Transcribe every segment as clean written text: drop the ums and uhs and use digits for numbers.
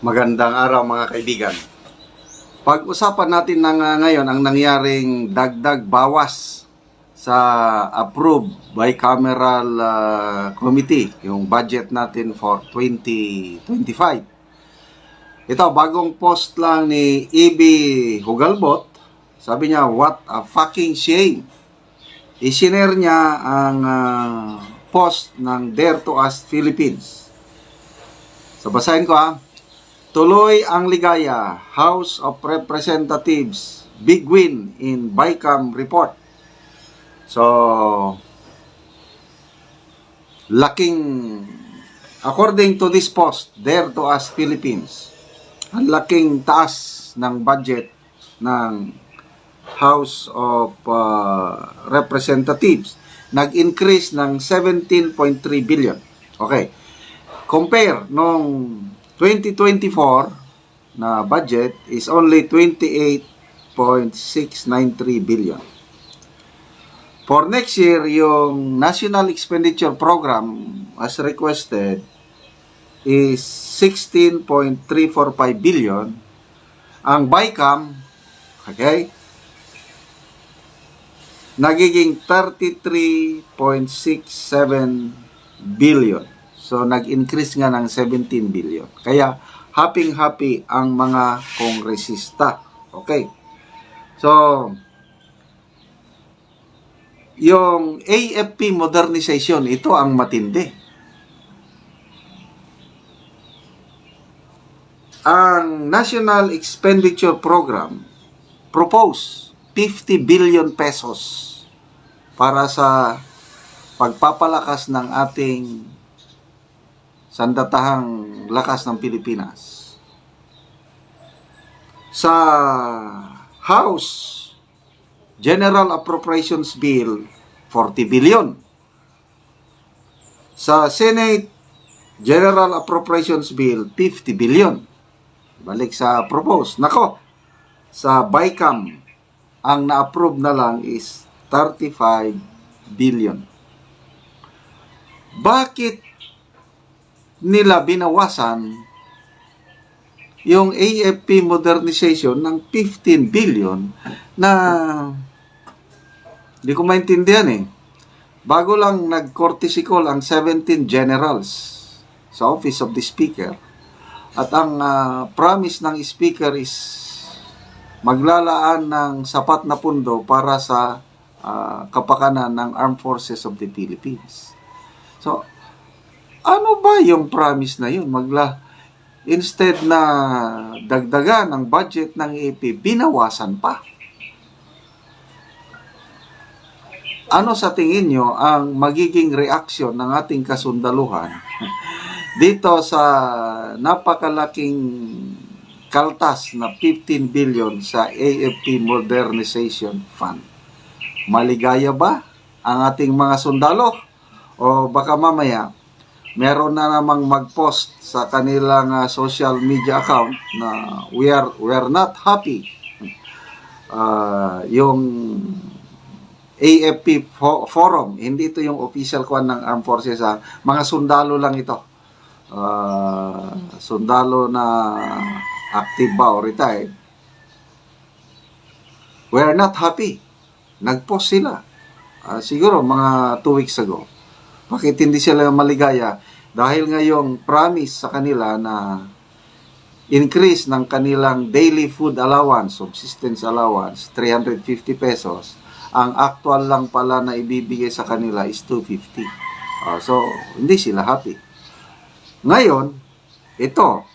Magandang araw mga kaibigan. Pag-usapan natin ngayon ang nangyaring dagdag bawas sa approved bicameral committee, yung budget natin for 2025. Ito, bagong post lang ni E.B. Hugalbot. Sabi niya, what a fucking shame. Isinare niya ang post ng Dare to Us Philippines. So, basahin ko Tuloy ang ligaya, House of Representatives, big win in BICAM report. So, according to this post, Dare to Us Philippines, ang laking taas ng budget ng House of Representatives. Nag-increase ng 17.3 billion. Okay. Compare nung 2024 na budget is only 28.693 billion. For next year, yung National Expenditure Program as requested is 16.345 billion. Ang BICAM, okay, nagiging 33.67 billion. So, nag-increase nga ng 17 billion. Kaya, happy-happy ang mga kongresista. Okay. So, yung AFP modernization, ito ang matindi. Ang National Expenditure Program propose 50 billion pesos para sa pagpapalakas ng ating sandatahang lakas ng Pilipinas. Sa House General Appropriations Bill, 40 billion. Sa Senate General Appropriations Bill, 50 billion. Balik sa propose. Nako, sa BICAM, ang na-approve na lang is 35 billion. Bakit nila binawasan yung AFP modernization ng 15 billion na hindi ko maintindihan Bago lang nag-courtesy call ang 17 generals sa Office of the Speaker at ang promise ng Speaker is maglalaan ng sapat na pundo para sa kapakanan ng Armed Forces of the Philippines. So, ano ba yung promise na yun? Instead na dagdagan ang budget ng AP, binawasan pa. Ano sa tingin nyo ang magiging reaksyon ng ating kasundaluhan dito sa napakalaking kaltas na 15 billion sa AFP Modernization Fund? Maligaya ba ang ating mga sundalo? O baka mamaya meron na namang mag-post sa kanilang social media account na we are not happy. Yung AFP forum, hindi ito yung official kwan ng Armed Forces, mga sundalo lang ito. Sundalo na active ba o retired. We are not happy. Nag-post sila. Siguro mga 2 weeks ago. Bakit hindi sila maligaya? Dahil ngayong promise sa kanila na increase ng kanilang daily food allowance, subsistence allowance, 350 pesos, ang actual lang pala na ibibigay sa kanila is 250. So, hindi sila happy. Ngayon, ito,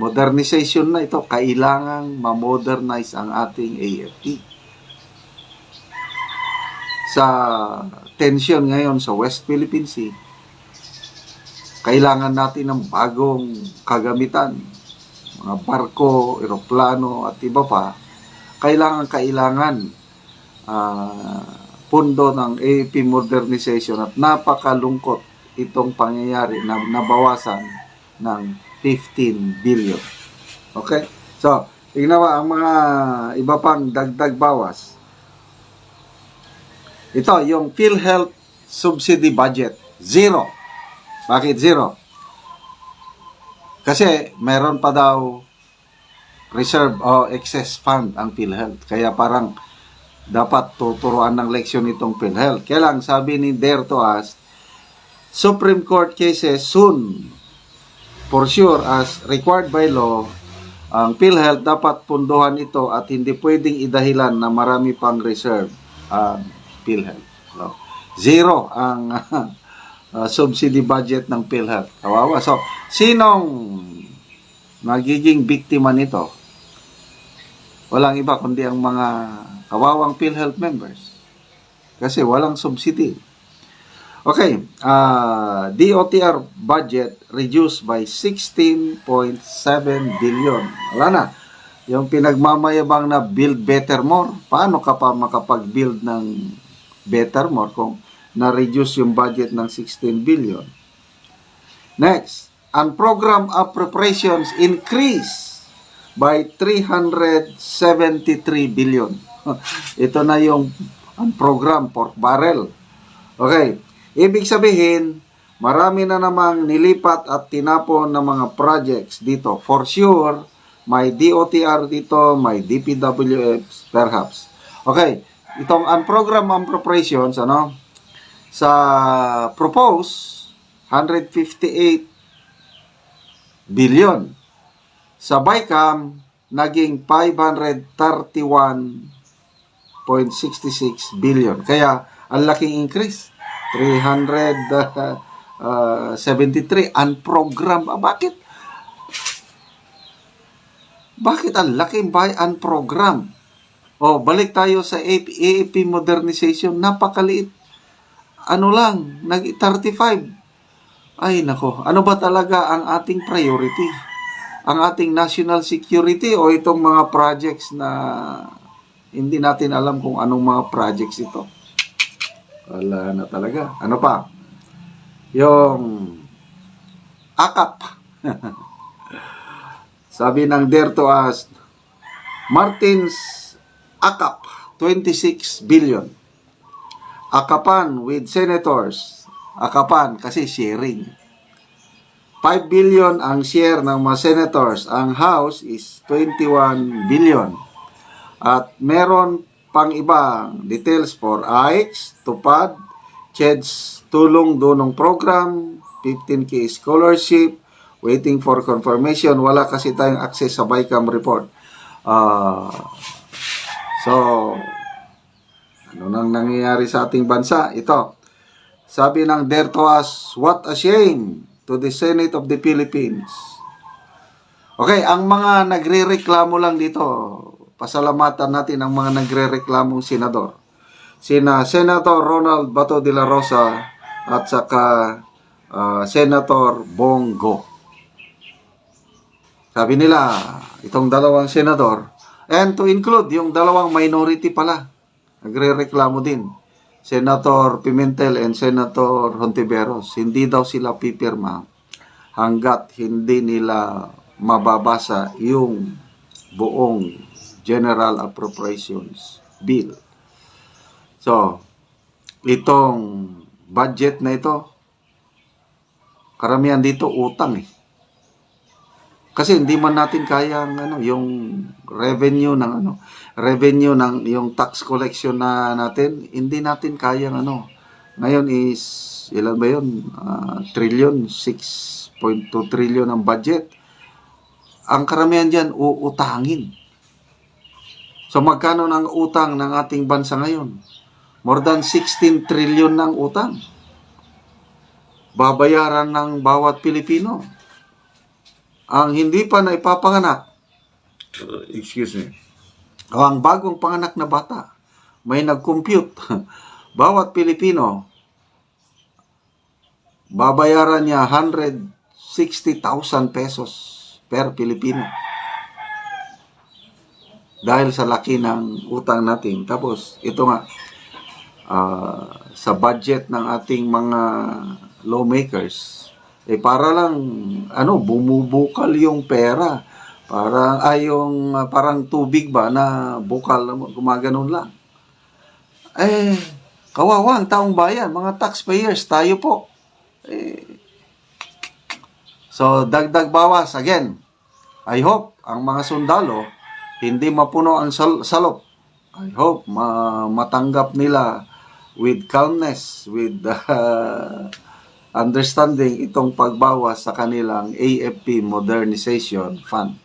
modernization na ito, kailangang ma-modernize ang ating AFP. Sa tension ngayon sa West Philippine Sea, kailangan natin ng bagong kagamitan, mga barko, eroplano at iba pa. Kailangan pundo ng AFP modernization at napakalungkot itong pangyayari na nabawasan ng 15 billion. Okay? So, tingnan mo ang mga iba pang dagdag bawas. Ito, yung PhilHealth subsidy budget, 0. Bakit 0? Kasi meron pa daw reserve o excess fund ang PhilHealth. Kaya parang dapat tuturuan ng leksyon itong PhilHealth. Kaya lang, sabi ni Dare to us, Supreme Court cases soon, for sure, as required by law, ang PhilHealth dapat punduhan ito at hindi pwedeng idahilan na marami pang reserve ang PhilHealth. So, zero ang subsidy budget ng PhilHealth. Kawawa. So, sinong magiging biktima nito? Walang iba kundi ang mga kawawang PhilHealth members. Kasi walang subsidy. Okay, DOTR budget reduced by 16.7 billion. Wala na. Yung pinagmamayabang na build better more, paano ka pa makapag-build ng better more kung na-reduce yung budget ng 16 billion? Next, unprogrammed appropriations increase by 373 billion. Ito na yung unprogrammed pork barrel. Okay, ibig sabihin, marami na namang nilipat at tinapon ng mga projects dito. For sure, may DOTR dito, may DPWF perhaps. Okay, itong unprogrammed appropriations, sa propose, 158 billion. Sa BICAM, naging 531.66 billion. Kaya, ang laking increase. 373 unprogrammed. Bakit? Bakit ang laking unprogrammed? Balik tayo sa AFP modernization. Napakaliit. Ano lang, nag-35. Ay, nako. Ano ba talaga ang ating priority? Ang ating national security o itong mga projects na hindi natin alam kung anong mga projects ito? Wala na talaga. Ano pa? Yung AKAP. Sabi ng Dare to us, Martins AKAP, 26 billion. Akapan with senators. Akapan kasi sharing. 5 billion ang share ng mga senators. Ang House is 21 billion. At meron pang ibang details for AIX, TUPAD, CHED's tulong dunong program, 15K scholarship, waiting for confirmation. Wala kasi tayong access sa BICAM report. So, ano nang nangyayari sa ating bansa? Ito. Sabi ng Dare to us, what a shame to the Senate of the Philippines. Okay, ang mga nagre-reklamo lang dito, pasalamatan natin ang mga nagre-reklamong senador. Sina Senator Ronald Bato de la Rosa at saka Senator Bongo. Sabi nila, itong dalawang senador, and to include yung dalawang minority pala, nagre-reklamo din. Senator Pimentel and Senator Hontiveros, hindi daw sila pipirma hanggat hindi nila mababasa yung buong General Appropriations Bill. So, itong budget na ito, karamihan dito utang eh. Kasi hindi man natin kaya yung revenue ng yung tax collection natin, hindi natin kaya Ngayon is ilan ba 'yon? Trillion, 6.2 trillion ang budget. Ang karamihan diyan uutangin. So magkano ng utang ng ating bansa ngayon? More than 16 trillion ng utang. Babayaran ng bawat Pilipino. Ang hindi pa na ipapanganak, excuse me, o ang bagong panganak na bata, may nag-compute. Bawat Pilipino, babayaran niya 160,000 pesos per Pilipino. Dahil sa laki ng utang natin. Tapos, ito nga, sa budget ng ating mga lawmakers, para lang bumubukal yung pera. Parang tubig ba na bukal, gumaganon lang. Kawawa ang taong bayan, mga taxpayers, tayo po. So, dagdag bawas. Again, I hope ang mga sundalo hindi mapuno ang salop. I hope matanggap nila with calmness, with understanding itong pagbawas sa kanilang AFP Modernization Fund.